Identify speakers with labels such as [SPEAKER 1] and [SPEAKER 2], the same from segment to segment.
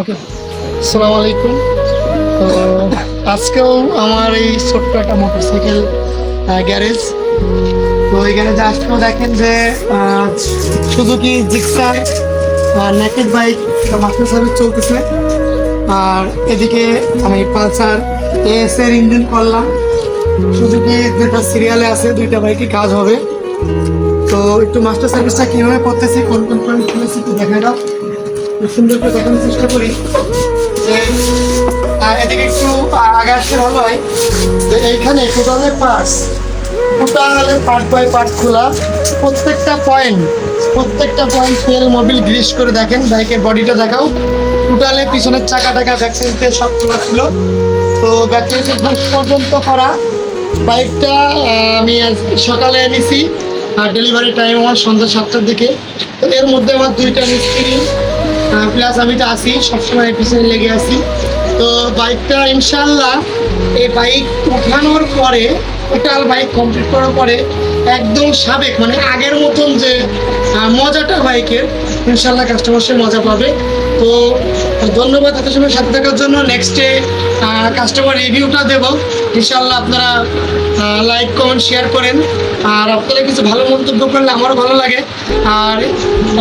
[SPEAKER 1] ওকে, আসসালামু আলাইকুম। তো আজকেও আমার এই ছোট্ট একটা মোটরসাইকেল গ্যারেজ। তো এই গ্যারেজে আজকেও দেখেন যে Suzuki Gixxer naked bike master service চলতেছে। আর এদিকে আমি পালসার এএস এর ইঞ্জিন করলাম। সুজুকি দুইটা সিরিয়ালে আছে, দুইটা বাইকে কাজ হবে। তো একটু মাস্টার সার্ভিসটা কীভাবে করতেছি, কোন কোন পয়েন্ট খুলেছি একটু দেখা দাও। সুন্দর করে দেখানোর চেষ্টা করি যে এদিকে একটু আগে আসলে ভালো হয়। তো এইখানে টোটালের পার্ট বাই পার্ট খোলা, প্রত্যেকটা পয়েন্ট তেল মোবিল গ্রিস করে দেখেন। বাইকের বডিটা দেখাও, টোটালে পিছনের চাকা টাকা ব্যাক সাইডে সব খোলা ছিল। তো ব্যাক সাইডে পর্যন্ত করা বাইকটা আমি আজ সকালে এনেছি, আর ডেলিভারি টাইম আমার সন্ধ্যা 7টার দিকে। তো এর মধ্যে আমার দুইটা মিস্ত্রি প্লাস আমি তো আসি, সবসময় পিছনে লেগে আসি। তো বাইকটা ইনশাল্লাহ এই বাইক উঠানোর পরে, টোটাল বাইক কমপ্লিট করার পরে একদম সাবেক মানে আগের মতন যে মজাটা বাইকের, ইনশাল্লাহ কাস্টমার সে মজা পাবে। তো ধন্যবাদ এত সময় সাথে থাকার জন্য। নেক্সটে কাস্টমার রিভিউটা দেবো ইনশাল্লাহ। আপনারা লাইক কমেন্ট শেয়ার করেন, আর আপনারা কিছু ভালো মন্তব্য করলে আমারও ভালো লাগে, আর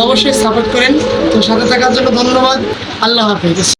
[SPEAKER 1] অবশ্যই সাপোর্ট করেন। তো সাথে থাকার জন্য ধন্যবাদ। আল্লাহ হাফিজ।